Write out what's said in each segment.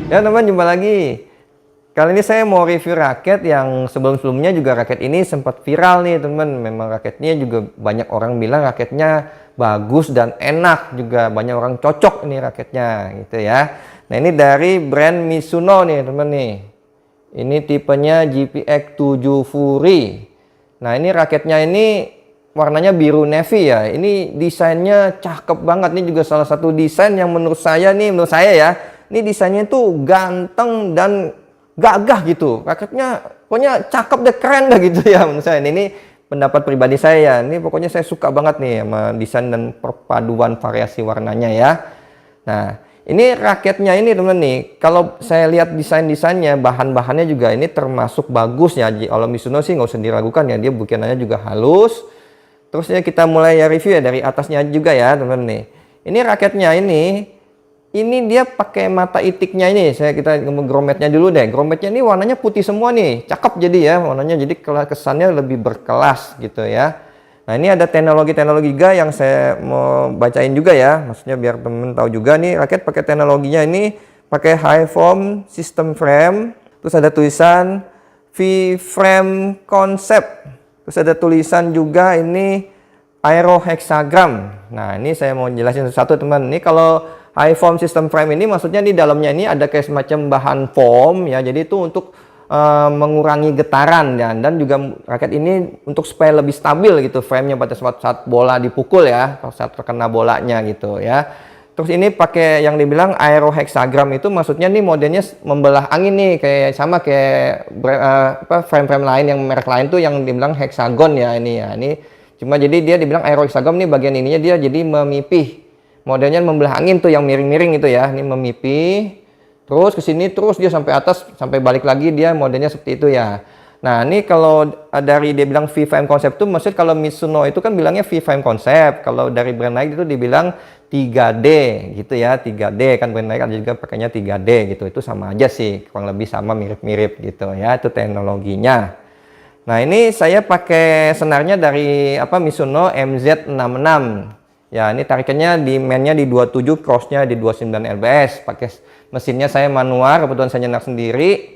Ya teman, jumpa lagi. Kali ini saya mau review raket yang sebelum-sebelumnya juga raket ini sempat viral nih teman. Memang raketnya juga banyak orang bilang raketnya bagus dan enak, juga banyak orang cocok ini raketnya gitu ya. Nah ini dari brand Mizuno nih teman nih. Ini tipenya GPX 7 Fury. Nah ini raketnya ini warnanya biru navy ya. Ini desainnya cakep banget. Ini juga salah satu desain yang menurut saya ya, ini desainnya tuh ganteng dan gagah gitu. Raketnya pokoknya cakep deh, keren dah gitu ya menurut saya. Ini pendapat pribadi saya ya. Ini pokoknya saya suka banget nih sama desain dan perpaduan variasi warnanya ya. Nah, ini raketnya ini teman nih. Kalau saya lihat desain-desainnya, bahan-bahannya juga ini termasuk bagus ya. Kalau Mizuno sih nggak usah diragukan ya. Dia bikinannya juga halus. Terus ya kita mulai ya review ya dari atasnya juga ya teman nih. Ini raketnya ini dia pakai mata itiknya ini. Kita grometnya dulu deh. Grometnya ini warnanya putih semua nih. Cakep jadi ya warnanya. Jadi kesannya lebih berkelas gitu ya. Nah ini ada teknologi-teknologi juga yang saya mau bacain juga ya. Maksudnya biar temen tahu juga nih raket pakai teknologinya ini pakai high foam system frame. Terus ada tulisan V-frame concept. Terus ada tulisan juga ini aero hexagram. Nah ini saya mau jelasin satu teman. Ini kalau high foam system frame ini maksudnya di dalamnya ini ada kayak semacam bahan foam ya. Jadi itu untuk mengurangi getaran ya. Dan juga raket ini untuk supaya lebih stabil gitu framenya pada saat bola dipukul ya, saat terkena bolanya gitu ya. Terus ini pakai yang dibilang aero hexagram itu maksudnya nih modelnya membelah angin nih, kayak sama kayak frame-frame lain yang merek lain tuh yang dibilang hexagon ya ini ya. Ini cuma jadi dia dibilang aero hexagon nih bagian ininya dia jadi memipih. Modelnya membelah angin tuh yang miring-miring itu ya. Ini memipih. Terus ke sini terus dia sampai atas sampai balik lagi dia modelnya seperti itu ya. Nah, ini kalau dari dia bilang V-frame concept tuh maksud kalau Mizuno itu kan bilangnya V-frame concept. Kalau dari brand lain itu dibilang 3D gitu ya. 3D kan brand lain ada juga pakainya 3D gitu. Itu sama aja sih, kurang lebih sama mirip-mirip gitu ya. Itu teknologinya. Nah, ini saya pakai senarnya dari Mizuno MZ66. Ya, ini tarikannya di mainnya di 27, crossnya di 29 lbs. Pakai mesinnya saya manual, kebetulan saya nyenak sendiri.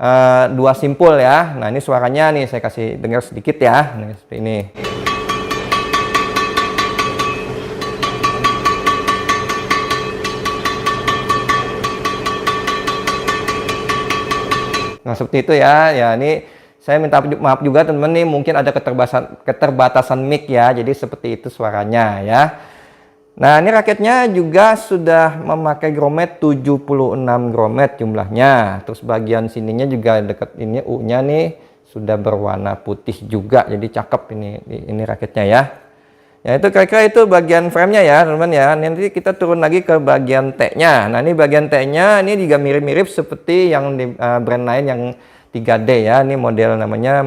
2 simpul ya. Nah, ini suaranya nih saya kasih dengar sedikit ya. Nah, seperti ini. Nah, seperti itu ya. Ya, ini saya minta maaf juga teman-teman nih, mungkin ada keterbatasan mic ya. Jadi seperti itu suaranya ya. Nah, ini raketnya juga sudah memakai grommet 76 grommet jumlahnya. Terus bagian sininya juga dekat ini U-nya nih sudah berwarna putih juga. Jadi cakep ini raketnya ya. Ya itu kira-kira itu bagian framenya ya teman-teman ya. Nanti kita turun lagi ke bagian T-nya. Nah, ini bagian T-nya ini juga mirip-mirip seperti yang di brand lain yang 3D ya. Ini model namanya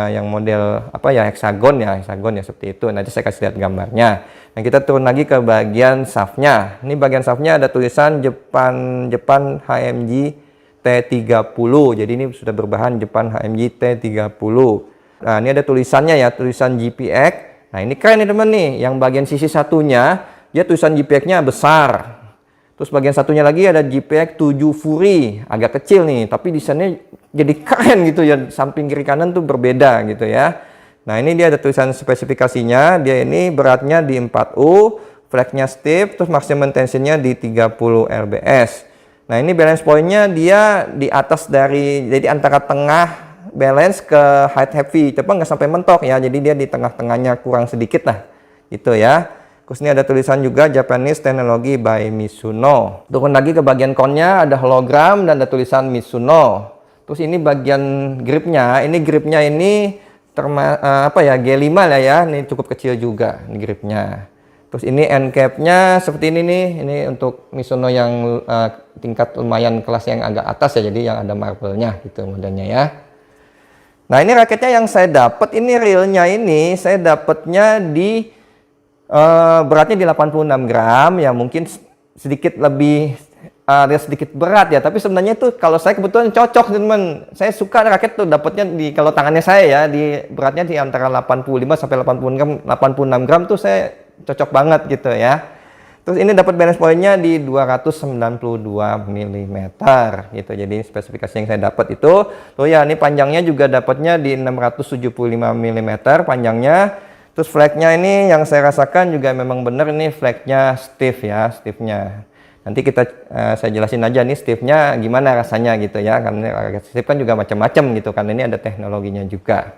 yang model hexagon ya seperti itu. Nanti saya kasih lihat gambarnya. Nah, kita turun lagi ke bagian shaftnya. Ini bagian shaftnya ada tulisan Jepang HMG T30. Jadi ini sudah berbahan Jepang HMG T30. Nah, ini ada tulisannya ya, tulisan GPX. Nah, ini keren nih teman nih. Yang bagian sisi satunya dia tulisan GPX-nya besar. Terus bagian satunya lagi ada GPX 7 Fury, agak kecil nih, tapi desainnya jadi keren gitu ya, samping kiri kanan tuh berbeda gitu ya. Nah, ini dia ada tulisan spesifikasinya, dia ini beratnya di 4U, flagnya stiff, terus maximum tensionnya di 30 lbs. Nah, ini balance point-nya dia di atas jadi antara tengah balance ke height heavy, tapi nggak sampai mentok ya, jadi dia di tengah-tengahnya kurang sedikit lah, gitu ya. Terus ini ada tulisan juga Japanese Technology by Mizuno. Turun lagi ke bagian konnya ada hologram dan ada tulisan Mizuno. Terus ini bagian gripnya, ini G5 lah ya, ini cukup kecil juga ini gripnya. Terus ini end cap-nya seperti ini nih, ini untuk Mizuno yang tingkat lumayan kelas yang agak atas ya, jadi yang ada marble-nya gitu modelnya ya. Nah, ini raketnya yang saya dapat, ini realnya ini saya dapatnya di beratnya di 86 gram ya, mungkin sedikit lebih sedikit berat ya, tapi sebenarnya itu kalau saya kebetulan cocok teman. Saya suka raket tuh dapatnya kalau tangannya saya ya, di beratnya di antara 85 sampai 86 gram tuh saya cocok banget gitu ya. Terus ini dapat balance point-nya di 292 mm gitu. Jadi spesifikasi yang saya dapat itu. Tuh ya, ini panjangnya juga dapatnya di 675 mm panjangnya. Terus flagnya ini yang saya rasakan juga memang benar, ini flagnya stiff ya, stiffnya. Nanti saya jelasin aja nih stiffnya gimana rasanya gitu ya. Karena stiff kan juga macam-macam gitu kan. Ini ada teknologinya juga.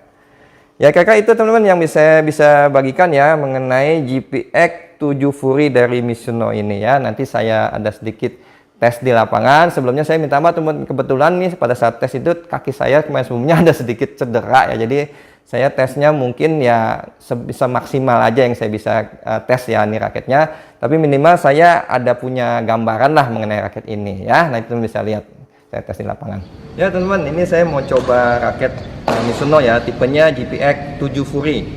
Ya kakak, itu teman-teman yang bisa bagikan ya mengenai GPX 7 Fury dari Mizuno ini ya. Nanti saya ada sedikit tes di lapangan. Sebelumnya saya minta maaf teman, kebetulan nih pada saat tes itu kaki saya kemarin sebelumnya ada sedikit cedera ya. Jadi saya tesnya mungkin ya bisa maksimal aja yang saya bisa tes ya ini raketnya. Tapi minimal saya ada punya gambaran lah mengenai raket ini ya. Nah itu bisa lihat saya tes di lapangan. Ya teman-teman, ini saya mau coba raket Mizuno ya, tipenya GPX 7 Fury.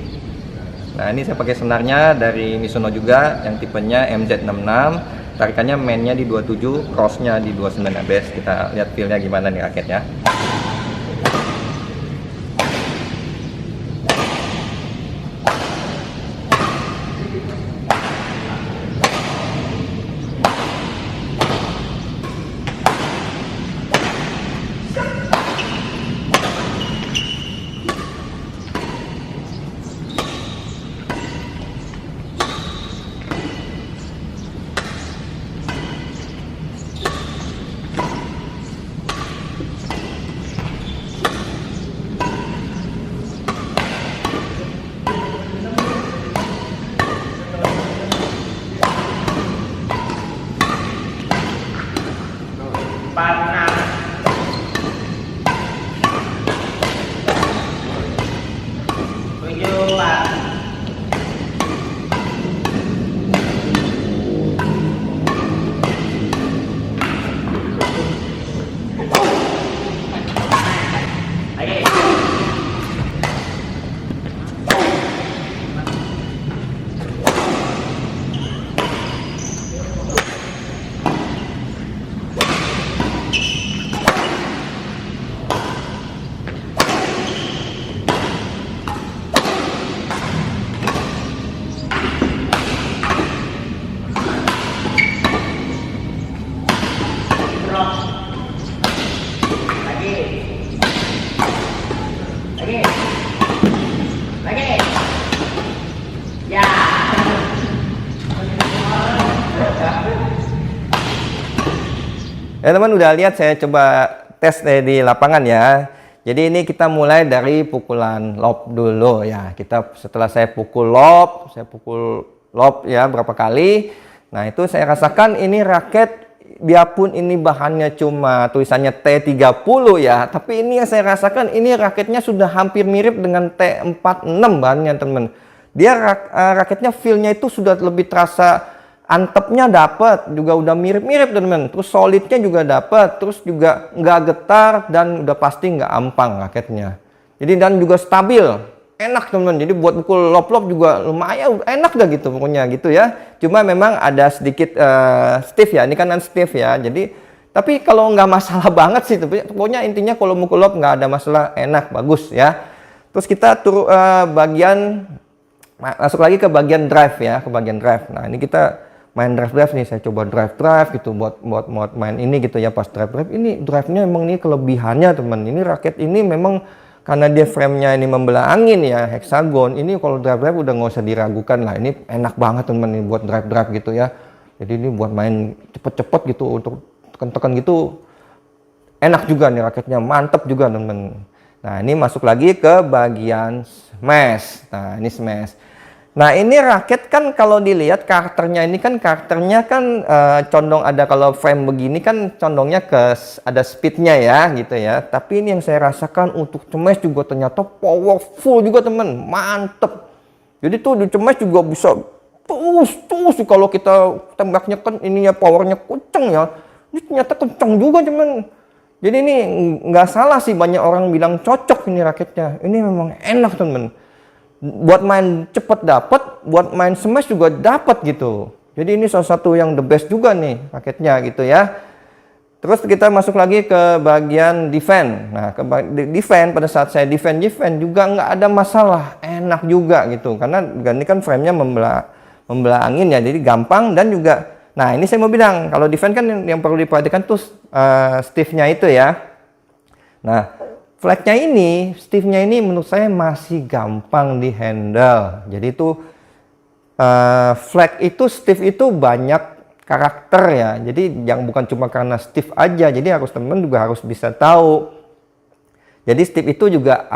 Nah ini saya pakai senarnya dari Mizuno juga, yang tipenya MZ66. Tarikannya mainnya di 27, crossnya di 29 ABS. Kita lihat feelnya gimana nih raketnya. Ya teman, udah lihat saya coba tes di lapangan ya. Jadi ini kita mulai dari pukulan lob dulu ya. Setelah saya pukul lob ya berapa kali. Nah itu saya rasakan ini raket, biarpun ini bahannya cuma tulisannya T30 ya, tapi ini yang saya rasakan ini raketnya sudah hampir mirip dengan T46 bahannya teman. Dia raketnya feelnya itu sudah lebih terasa, antepnya dapat, juga udah mirip-mirip teman-teman. Terus solidnya juga dapat, terus juga nggak getar dan udah pasti nggak ampang raketnya. Jadi dan juga stabil, enak teman-teman. Jadi buat pukul lob-lob juga lumayan enak dah gitu pokoknya gitu ya. Cuma memang ada sedikit stiff ya, ini kan stiff ya. Jadi tapi kalau nggak masalah banget sih, pokoknya intinya kalau mukul lob nggak ada masalah, enak, bagus ya. Terus kita masuk lagi ke bagian drive ya, ke bagian drive. Nah ini kita main drive nih, saya coba drive gitu buat main ini gitu ya. Pas drive ini drive-nya emang ini kelebihannya teman. Ini raket ini memang karena dia frame-nya ini membelah angin ya, hexagon. Ini kalau drive udah nggak usah diragukan lah. Ini enak banget teman ini buat drive gitu ya. Jadi ini buat main cepet-cepet gitu, untuk tekan-tekan gitu enak juga nih raketnya, mantep juga teman. Nah ini masuk lagi ke bagian smash. Nah ini smash. Nah ini raket kan kalau dilihat karakternya kan condong, ada kalau frame begini kan condongnya ke ada speednya ya gitu ya. Tapi ini yang saya rasakan untuk cemes juga ternyata powerful juga teman, mantep. Jadi tuh di cemes juga bisa terus kalau kita tembaknya kan ininya powernya kenceng ya. Ini ternyata kenceng juga teman. Jadi ini nggak salah sih, banyak orang bilang cocok ini raketnya. Ini memang enak teman. Buat main cepet dapat, buat main smash juga dapat gitu. Jadi ini salah satu yang the best juga nih raketnya gitu ya. Terus kita masuk lagi ke bagian defend. Nah ke defend, pada saat saya defend juga nggak ada masalah, enak juga gitu. Karena ini kan framenya membelah angin ya, jadi gampang. Dan juga, nah ini saya mau bilang, kalau defense kan yang perlu diperhatikan tuh stiff-nya itu ya. Nah, flag-nya ini, stiff-nya ini menurut saya masih gampang di handle. Jadi itu flag itu, stiff itu banyak karakter ya. Jadi yang bukan cuma karena stiff aja. Jadi harus teman-teman juga harus bisa tahu. Jadi stiff itu juga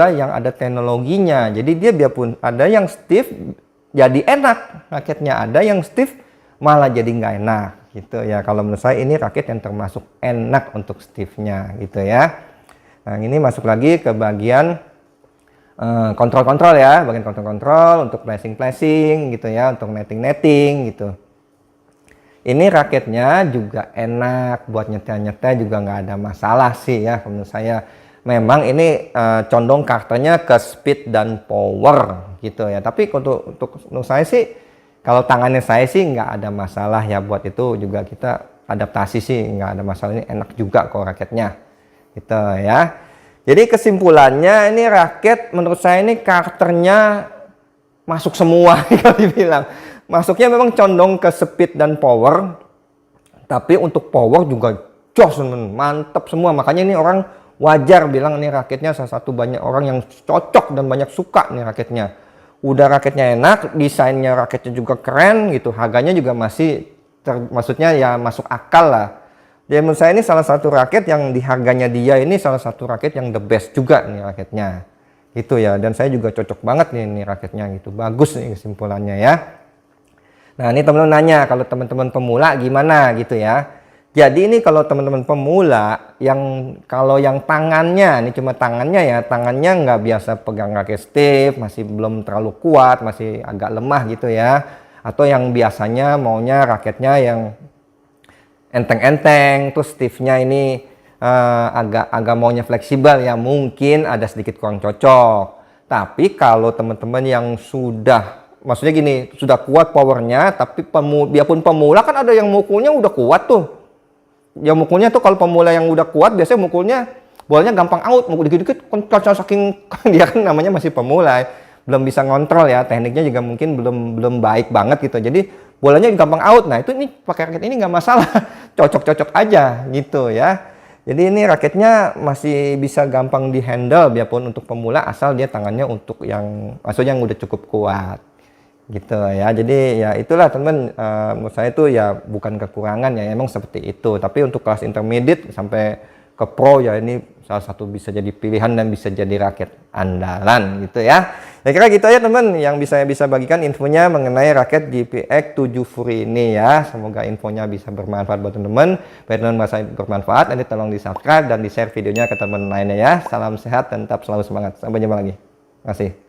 yang ada teknologinya. Jadi dia biarpun ada yang stiff jadi enak raketnya, ada yang stiff malah jadi nggak enak gitu ya. Kalau menurut saya ini raket yang termasuk enak untuk stiffnya gitu ya. Nah ini masuk lagi ke bagian kontrol-kontrol ya, bagian kontrol-kontrol untuk flashing gitu ya, untuk netting gitu. Ini raketnya juga enak buat nyetel-nyetel, juga nggak ada masalah sih ya menurut saya. Memang ini condong karakternya ke speed dan power gitu ya. Tapi untuk menurut saya sih, kalau tangannya saya sih nggak ada masalah ya, buat itu juga kita adaptasi sih, nggak ada masalah, ini enak juga kok raketnya gitu ya. Jadi kesimpulannya, ini raket menurut saya ini karakternya masuk semua kalau dibilang. Masuknya memang condong ke speed dan power, tapi untuk power juga jos, mantap semua. Makanya ini orang wajar bilang ini raketnya salah satu banyak orang yang cocok dan banyak suka nih raketnya. Udah raketnya enak, desainnya raketnya juga keren gitu, harganya juga masih maksudnya ya masuk akal lah. Jadi menurut saya ini salah satu raket yang di harganya dia ini salah satu raket yang the best juga nih raketnya. Gitu ya, dan saya juga cocok banget nih ini raketnya gitu. Bagus nih kesimpulannya ya. Nah, ini teman-teman nanya kalau teman-teman pemula gimana gitu ya. Jadi ini kalau teman-teman pemula kalau yang tangannya, ini cuma tangannya ya, tangannya nggak biasa pegang raket stiff, masih belum terlalu kuat, masih agak lemah gitu ya. Atau yang biasanya maunya raketnya yang enteng-enteng, terus stiffnya ini agak maunya fleksibel ya, mungkin ada sedikit kurang cocok. Tapi kalau teman-teman yang maksudnya gini, sudah kuat powernya, tapi biarpun pemula kan ada yang mukulnya udah kuat tuh. Ya mukulnya tuh kalau pemula yang udah kuat biasanya mukulnya bolanya gampang out, mukul dikit-dikit saking dia kan namanya masih pemula, belum bisa ngontrol ya, tekniknya juga mungkin belum baik banget gitu. Jadi bolanya gampang out. Nah, itu ini pakai raket ini nggak masalah. Cocok-cocok aja gitu ya. Jadi ini raketnya masih bisa gampang dihandle biarpun untuk pemula, asal dia tangannya untuk maksudnya yang udah cukup kuat. Gitu ya. Jadi ya itulah teman-teman, menurut saya itu ya bukan kekurangan ya, emang seperti itu. Tapi untuk kelas intermediate sampai ke pro ya, ini salah satu bisa jadi pilihan dan bisa jadi raket andalan gitu ya. Kira-kira gitu aja teman yang bisa bagikan infonya mengenai raket GPX 7 Fury ini ya. Semoga infonya bisa bermanfaat buat teman-teman. Biar teman-teman merasa bermanfaat, nanti tolong di subscribe dan di share videonya ke teman lainnya ya. Salam sehat dan tetap selalu semangat. Sampai jumpa lagi. Terima kasih.